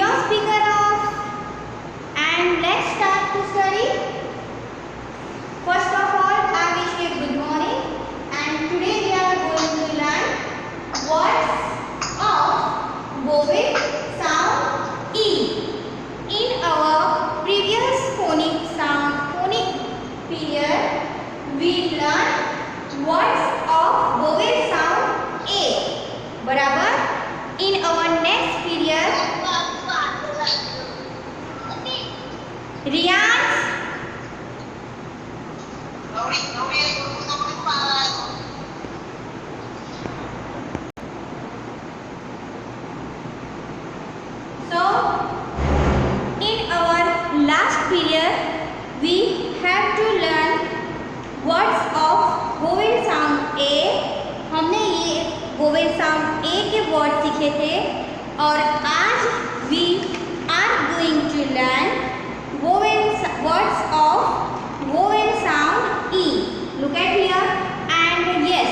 your speaker off and let's start to study. First of all, I wish you good morning and today we are going to learn words of vowel sound E. In our previous phonic period, we learned words of vowel sound A. बराबर. In our next period, Riyan, so in our last period we have to learn words of vowel sound A. हमने ये vowel sound A के word सीखे थे और आज we are going to learn words of vowel sound E. Look at here and yes,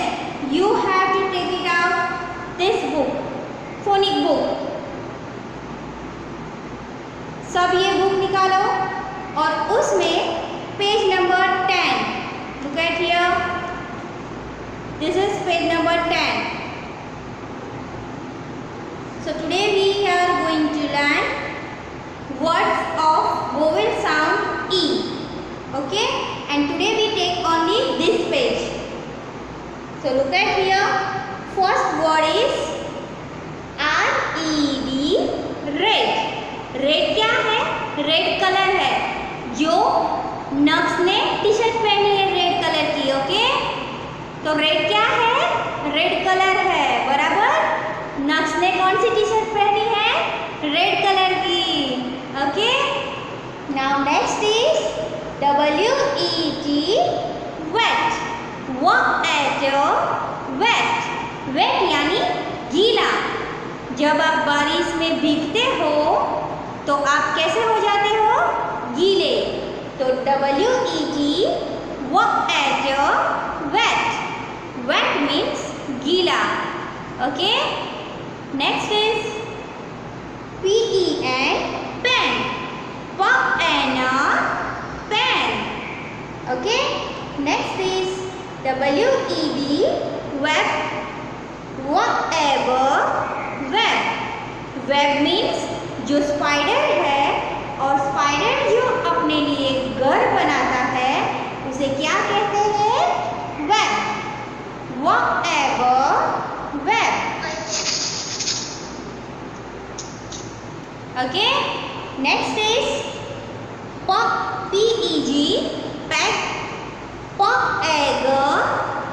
you have to take it out this book, phonic book. सब ये book निकालो और उसमें page number 10. Look at here. This is page number 10. So today we are going to learn words of vowel sound E. Okay? And today we take only this page. So look at here. First word is R-E-D, red. Red क्या है? Red colour है. जो नक्स ने T shirt पहनी है red colour की. Okay, तो red क्या है? रेड कलर है. बराबर. नक्स ने कौन सी टी शर्ट पहनी है? रेड कलर की. Okay, now next is W-E-T, wet. wet. wet यानी गीला. जब आप बारिश में भीगते हो तो आप कैसे हो जाते हो? गीले. तो W-E-T, wet. wet means गीला. Okay, next is P-E-N, pen. pen. Okay, next is W-E-B, web. web. web means जो स्पाइडर है और स्पाइडर जो अपने लिए घर बनाता है उसे क्या कहते हैं? Web. Web. Okay, next is P-E-G, peg.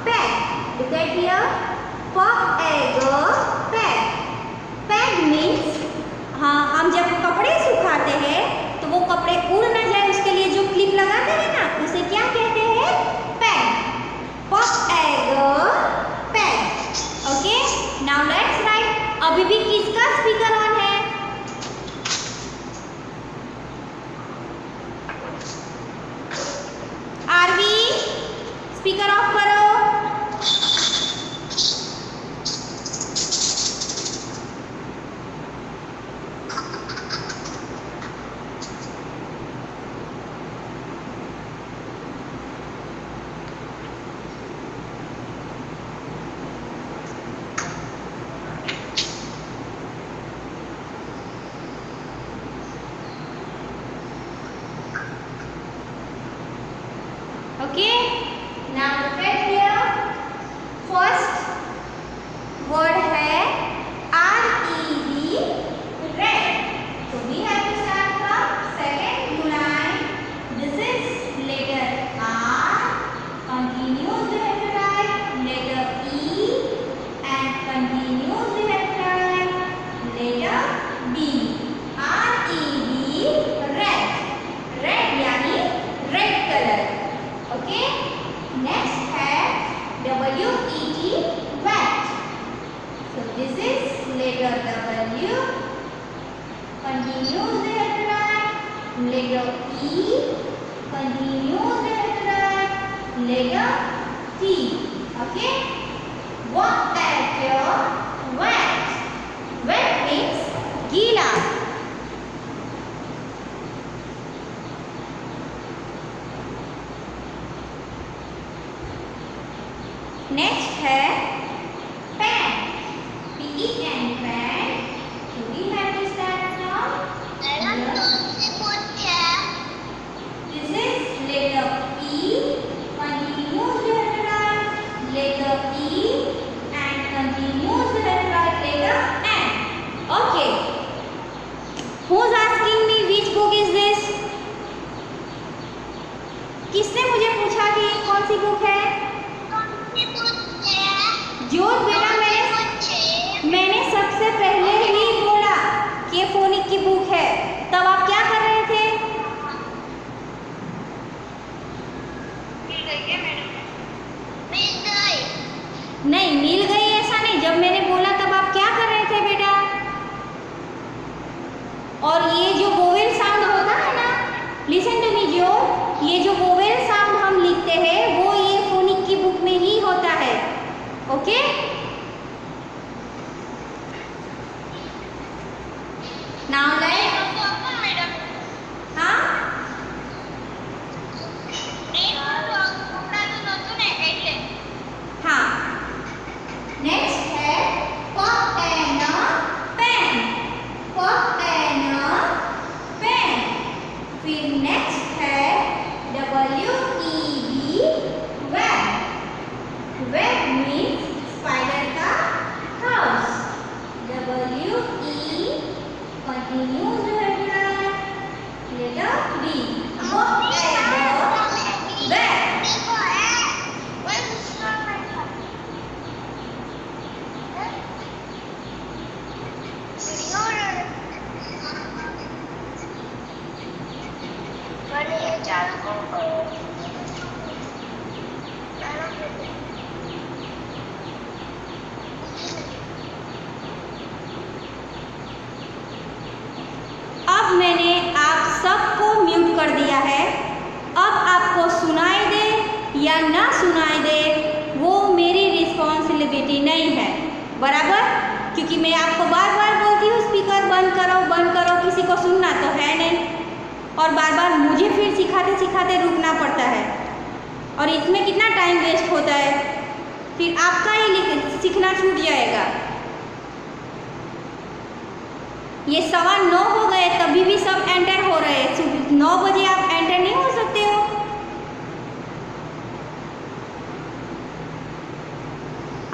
peg. Look at here. peg. peg means हाँ, हम जब कपड़े सुखाते हैं तो वो कपड़े उड़ ना जाए उसके लिए जो क्लिप लगाते हैं ना उसे क्या कहते हैं? Peg. Peg. Okay, now let's write. अभी भी किसका स्पीकर ऑन है? आरवी, स्पीकर ऑफ करो. Okay, now look at here. First word है R-E-D, red. So we have to start from second line. This is letter R. Continues we have to write letter E and continues we have to write letter D. R-E-D, red. red यानी red color. Okay, next है W-E-T, wet. So this is letter W. Continues we have to write letter E. Continues we have to write letter T. Okay, wet. wet means गीला. Next है pen, PEN, pen. So we have this type now. This is letter P, continuous letter I, letter E, and continuous letter I, letter N. Okay. Who's asking me which book is this? किसने मुझे पूछा कि ये कौन सी book है? जो बेटा मैंने सबसे पहले ही बोला कि ये फोनिक की बुक है, तब आप क्या कर रहे थे? नहीं, मिल गई ऐसा नहीं. जब मैंने बोला तब आप क्या कर रहे थे बेटा? और ये जो वोवेल साउंड होता है ना, लिसन टू मी, जो ये जो वोवेल साउंड हम लिखते हैं वो ये फोनिक की बुक में ही होता है. ओके? नाउ लाइक हाँ, हाँ. नेक्स्ट है पेन, पेन, पेन, पेन. फिर नेक्स्ट है WEB, web. Web means spider का house. WE continuous letter B. अब मैंने आप सबको म्यूट कर दिया है. अब आपको सुनाई दे या ना सुनाई दे वो मेरी रिस्पॉन्सिबिलिटी नहीं है, बराबर? क्योंकि मैं आपको बार बार बोलती हूँ स्पीकर बंद करो, किसी को सुनना तो है नहीं, और बार बार मुझे फिर सिखाते सिखाते रुकना पड़ता है, और इसमें कितना टाइम वेस्ट होता है. फिर आपका ही सीखना छूट जाएगा. ये 9:15 हो गए, तभी भी सब एंटर हो रहे हैं. 9 बजे आप एंटर नहीं हो सकते हो.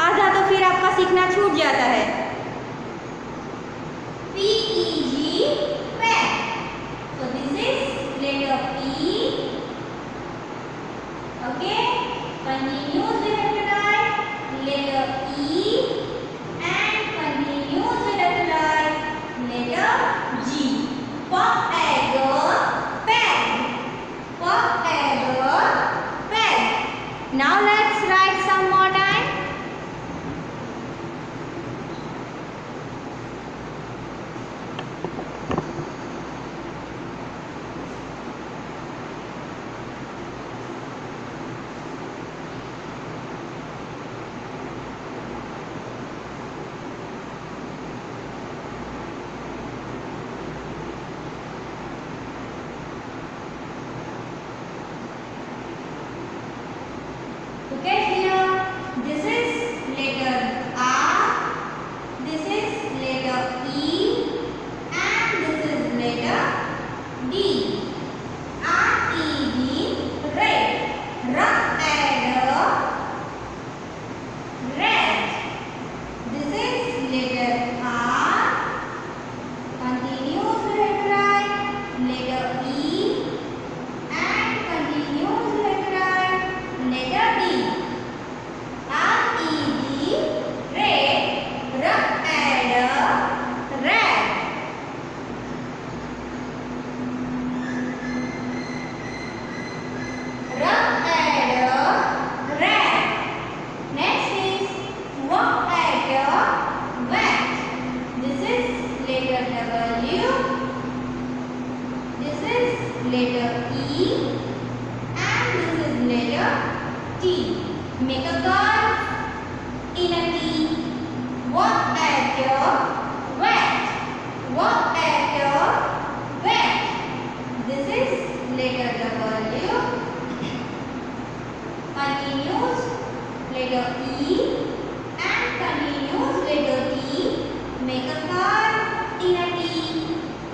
आधा तो फिर आपका सीखना छूट जाता है. PEG, pen. So this is letter P. Okay. Continuous letter I, letter E, and continuous letter I, letter G. Pen. Pen. Now let's write some more time. Look at here. This is letter R. This is letter E, and this is letter D. RED, red. Red. This is letter R. Continuous letter I, letter E, and continuous letter I, letter D. Letter E, and this is letter T. Make a curve in a T. Walk at your wet. This is letter W. Continues letter E. and continuous letter T. Make a car in a T.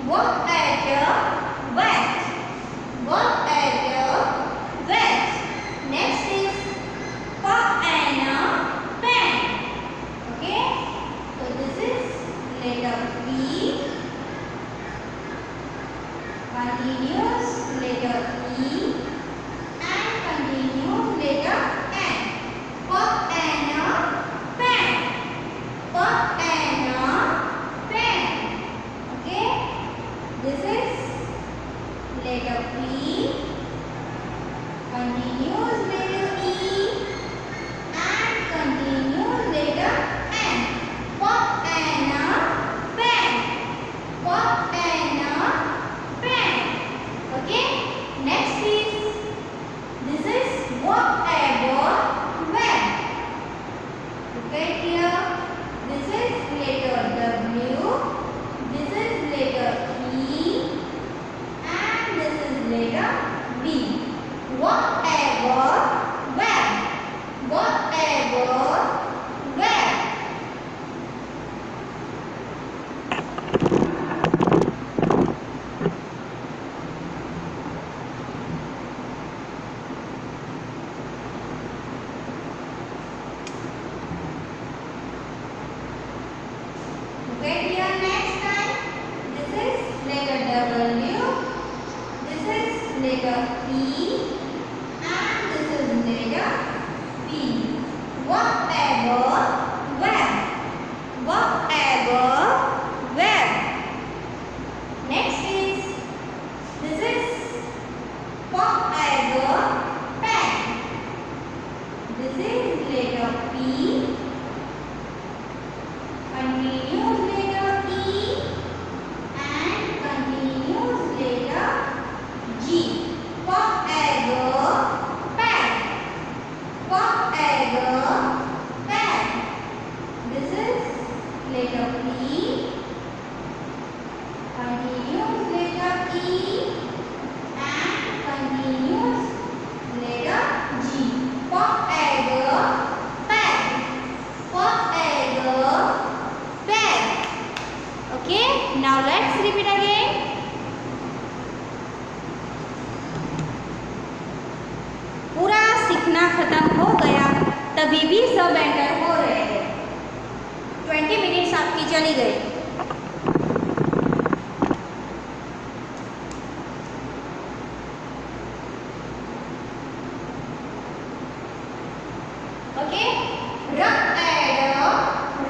Walk at the vet. Walk at the vet. Next is pop and a pen. Okay. So this is letter P. Continuous letter E and continuous letter N. Pop and a pen. Pop and a pen. Okay. This is letter P. Continuous letter E and continuous letter N. Pop and a pen. Pop and a pen. Okay. Next is this is whatever when. Look at here. This is letter W. This is letter E and this is letter B. Whatever when. Whatever when. Okay, here next time. This is letter W. This is letter P. And this is letter B. Whatever, when. Whatever, when. Next is this is whatever, pen. This is letter P. Continuous letter E and continuous letter G. Whatever pen. Whatever pen. This is letter P. Continuous letter E and continuous letter G. Whatever pen. Whatever pen. Okay, now let's repeat again. पूरा सीखना खत्म हो गया तभी भी सब enter हो रहे हैं. 20 मिनट्स आपकी चली गई. Okay. Rough adder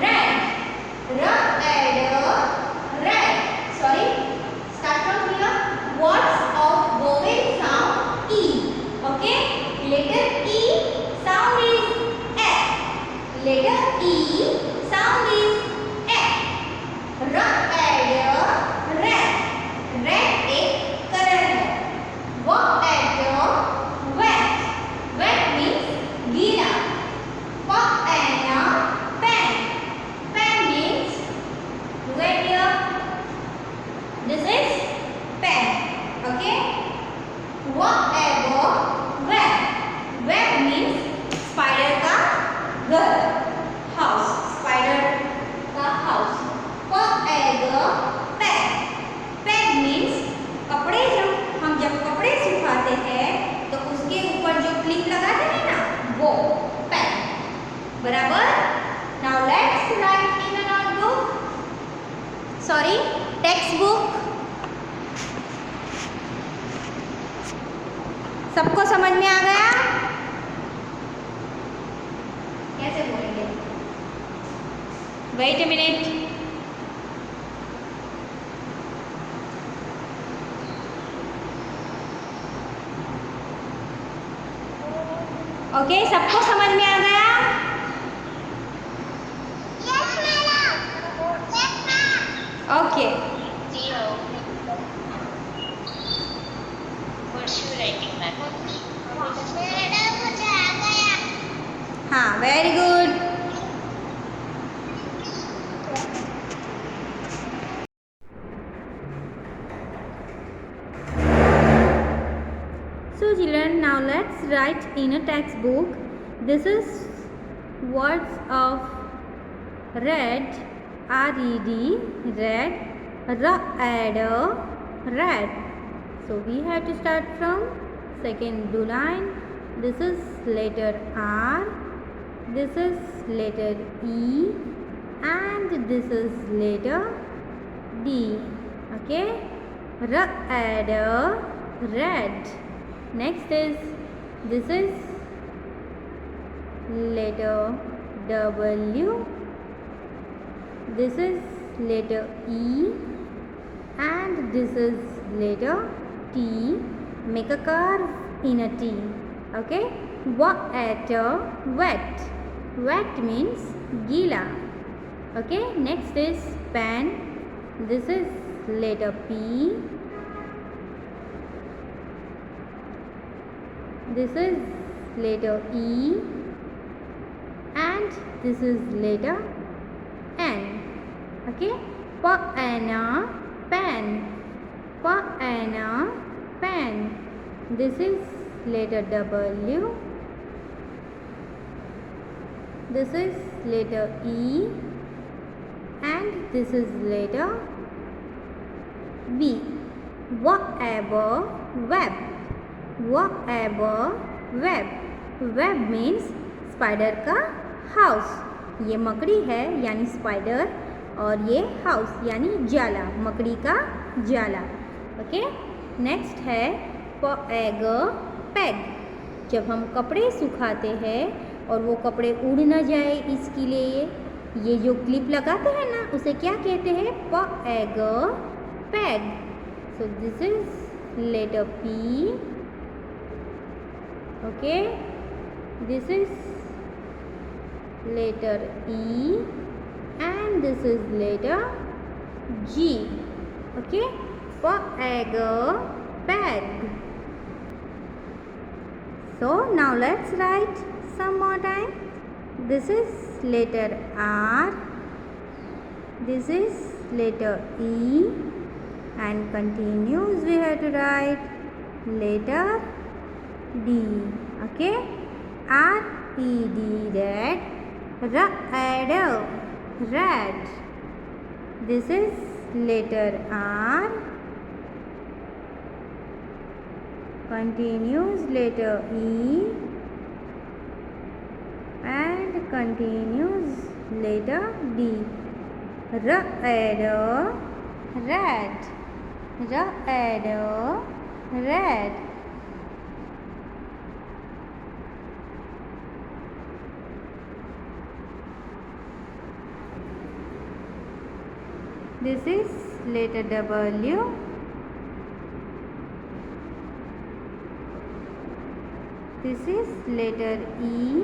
red. Rough adder, red. Sorry. Start from here. Words of vowel sound E. Okay. Letter E sound is F. Letter E sound is F. Rough adder, red. Red एक color है. Walk adder, wet. Wet means गीला. Pop and a pen. Pen means right here. This is pen. Okay. Whatever when. When means spider का घर. House. Spider का house. Whatever pen. Pen means कपड़े जब कपड़े सुखाते हैं तो उसके ऊपर जो क्लिप लगाते हैं ना वो pen. बराबर. Now let's write in a notebook. Sorry, textbook. सबको समझ में आ गया? कैसे बोलेंगे? Wait a minute. ओके, सबको समझ में आ गया? Yes, madam. Yes, ma'am. Okay. What's your writing, madam? Madam मुझे आ गया. हाँ, very good. So children, now let's write in a textbook. This is words of red, R-E-D, red, R-A-D, red. So we have to start from second blue line. This is letter R, this is letter E, and this is letter D. Okay, R-A-D, red. Next is, this is letter W, this is letter E, and this is letter T. Make a curve in a T. Okay, water, wet. Wet means gila. Okay, next is pen. This is letter P. This is letter E, and this is letter N. Okay, pana, pen. Pana, pen. This is letter W. This is letter E, and this is letter B. Whatever, web. Whatever, web. Web means spider का house. ये मकड़ी है यानी spider, और ये house यानी जाला, मकड़ी का जाला. ओके, नेक्स्ट है पैग, पैग. जब हम कपड़े सुखाते हैं और वो कपड़े उड़ ना जाए इसके लिए ये जो क्लिप लगाते हैं ना, उसे क्या कहते हैं? Peg, peg. So this is letter P. Okay, this is letter E, and this is letter G. Okay, bag, bag. So now let's write some more time. This is letter R, this is letter E, and continues we have to write letter D. Okay, R-E-D, red. R-A-D, red. This is letter R. Continues letter E, and continues letter D. R-A-D, red. R-A-D, red. This is letter W. This is letter E,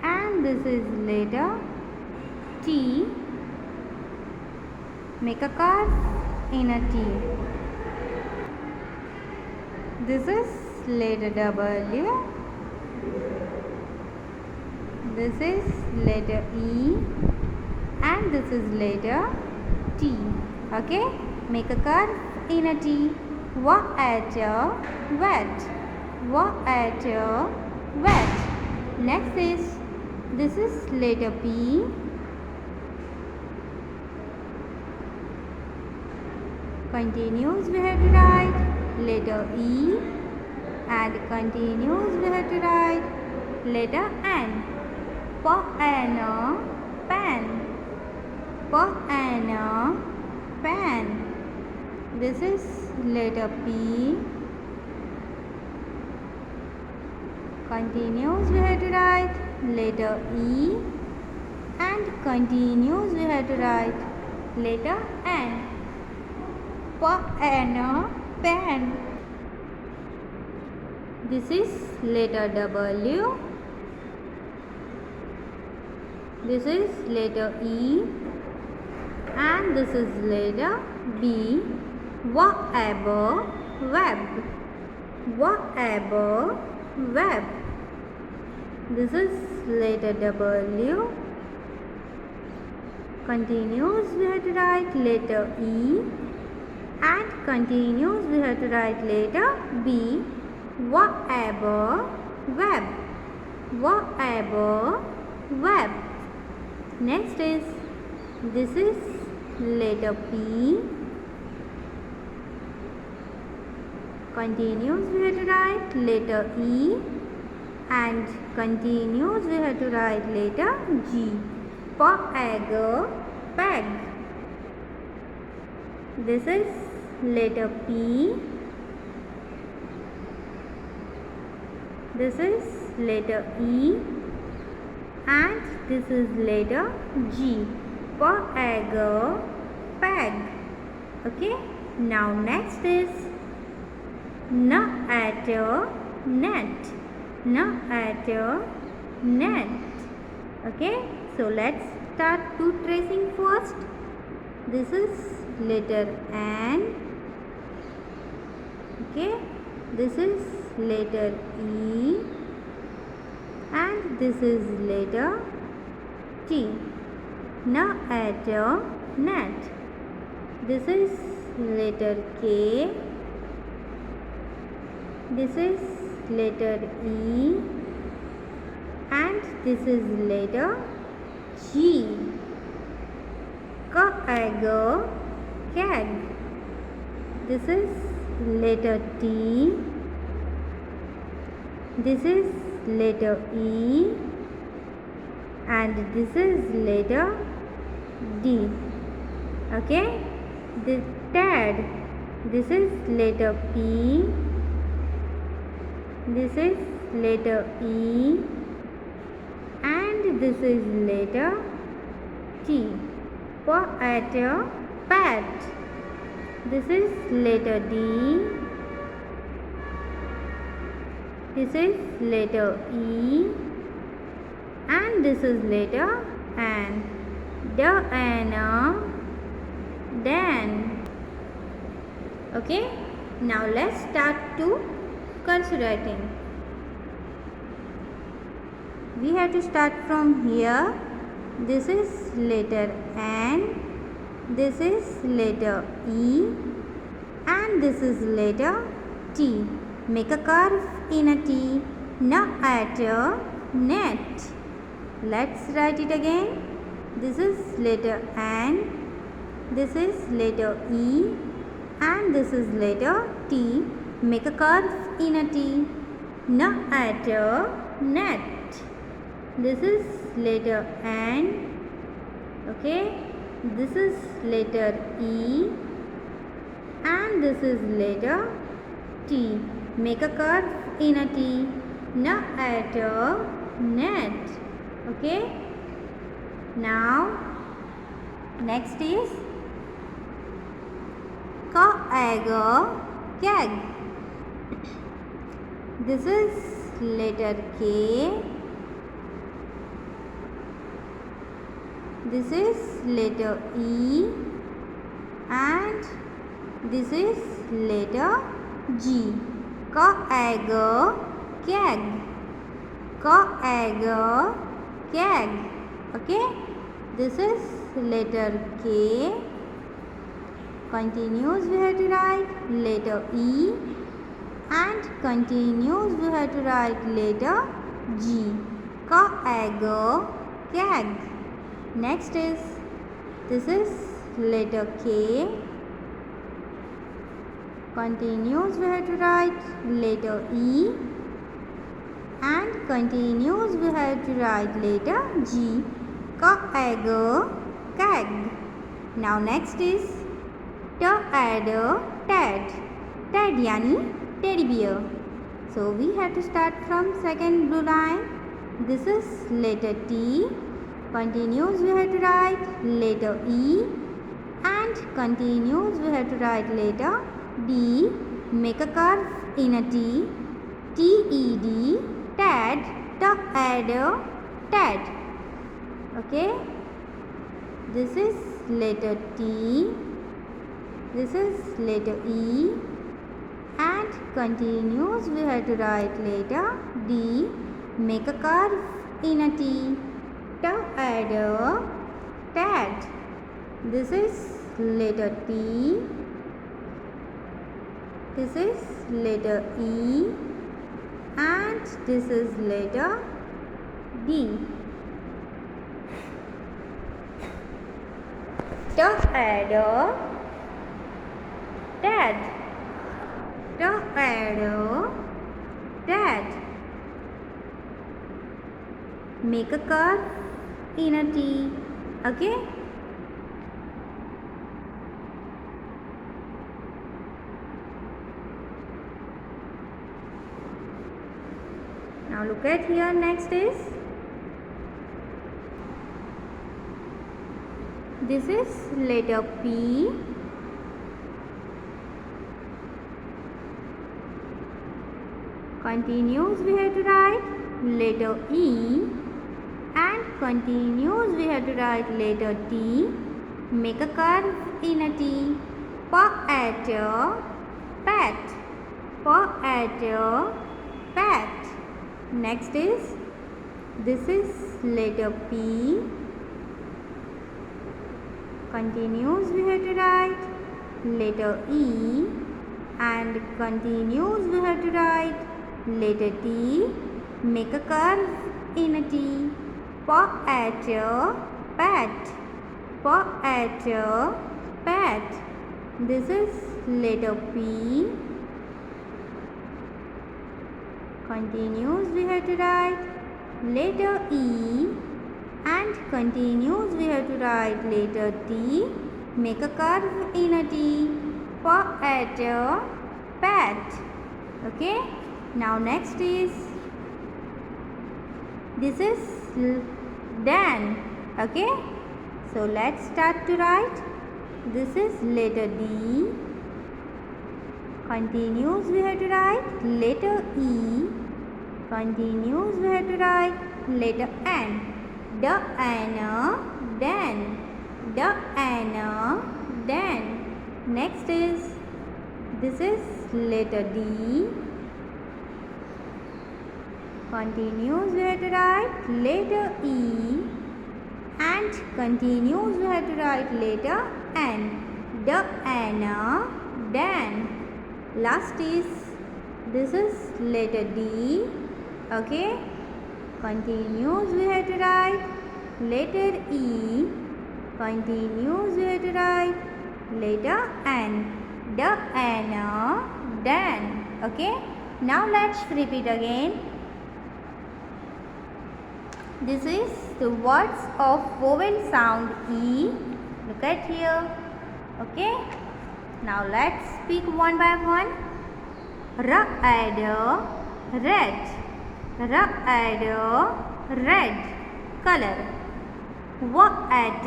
and this is letter T. Make a curve in a T. This is letter W. This is letter E, and this is letter T. Okay, make a curve in a T. Water, wet. Water, wet. Next is, this is letter P. Continues we have to write letter E, and continues we have to write letter N. Pen, pen. Pen, pen. This is letter P. Continues we have to write letter E, and continues we have to write letter N. Pen, pen. This is letter W. This is letter E, and this is letter B. Whatever, web. Whatever, web. This is letter W. Continues we have to write letter E, and continues we have to write letter B. Whatever, web. Whatever, web. Next is, this is letter P. Continuous we have to write letter E, and continuous we have to write letter G. Peg, peg. This is letter P. This is letter E, and this is letter G. Peg, peg. Okay. Now next is net, net. Net. Okay. So let's start to tracing first. This is letter N. Okay. This is letter E, and this is letter T. Net, net. This is letter K. This is letter E, and this is letter G. Keg, keg. This is letter T. This is letter E, and this is letter D. Okay. This tad. This is letter P. This is letter E, and this is letter T. Pat, pat. This is letter D. This is letter E, and this is letter N. Dan. Okay. Now let's start to cursive writing. We have to start from here. This is letter N. This is letter E, and this is letter T. Make a curve in a T. Net, net. Let's write it again. This is letter N. This is letter E, and this is letter T. Make a curve in a T. Net, net. This is letter N. Okay. This is letter E, and this is letter T. Make a curve in a T. Net, net. Okay. Now next is keg, keg. This is letter K. This is letter E, and this is letter G. Keg, keg. Keg, keg. Okay. This is letter K. Continuous we have to write letter E, and continuous we have to write letter G. Keg, keg. Next is, this is letter K. Continuous we have to write letter E, and continuous we have to write letter G. Keg, keg. Now next is tad, tad. Tad yani teddy bear. So we have to start from second blue line. This is letter T. Continuous we have to write letter E, and continuous we have to write letter D. Make a curve in a T. T-E-D. Tad, tad, tad. Okay. This is letter T. This is letter E, and continuous we have to write letter D. Make a curve in a T. Tad, tad. This is letter T. This is letter E, and this is letter D. dad, dad, dad, dad. Make a curve in a T. Okay. Now look at here. Next is this is letter P. Continues we have to write letter E, and continues we have to write letter T. Make a curve in a T. Potato, pat, potato, pat. Next is this is letter P. Continues we have to write letter E, and continues we have to write letter T. Make a curve in a T. Potato, pat, potato, pat. This is letter P. Continues we have to write letter E, and continues we have to write letter T. Make a curve in a T. Potato, pat. Okay. Now next is this is Dan. Okay. So let's start to write. This is letter D. Continues we have to write letter E. Continues we have to write letter N. Dan, Dan, Dan. Next is this is letter D. Continues we have to write letter E, and continues we have to write letter N. Dan. Last is this is letter D. Okay. Continues we have to write letter E. Continues we have to write letter N. Dan. Okay. Now let's repeat again. This is the words of vowel sound E. Look at here. Okay. Now let's speak one by one. Red, red, red, red color. Wet,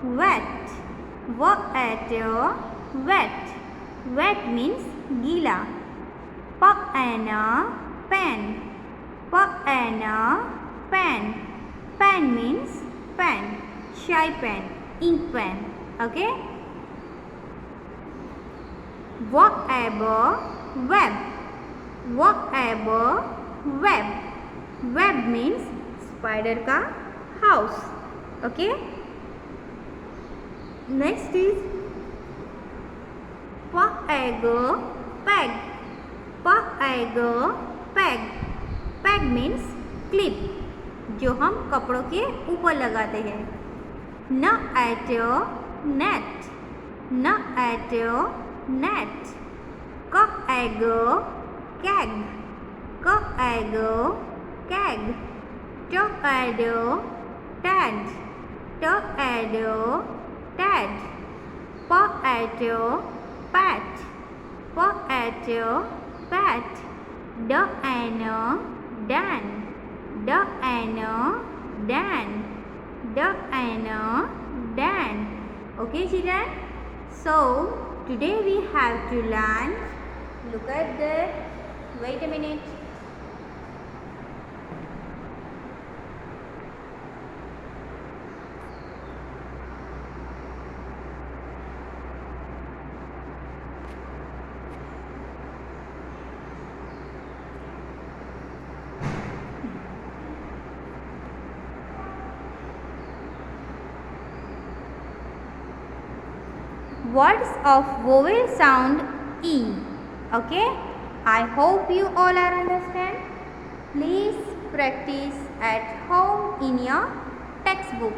wet, wet. Wet means gila. Pen, pen, pen. Pen means pen. Shy pen, ink pen. Okay. Whatever, web. Whatever, web. Web means spider ka house. Okay. Next is peg, peg. Peg, peg. Peg means clip, जो हम कपड़ों के ऊपर लगाते हैं. Net, net, net, net. Keg, keg, keg, keg. Torpedo, tad, torpedo, tad. Potato, pat, potato, pat. Dan, Dan, Dan, Dan. Okay, children. So today we have to learn. Look at the. Wait a minute. Words of vowel sound E. Okay. I hope you all are understand. Please practice at home in your textbook.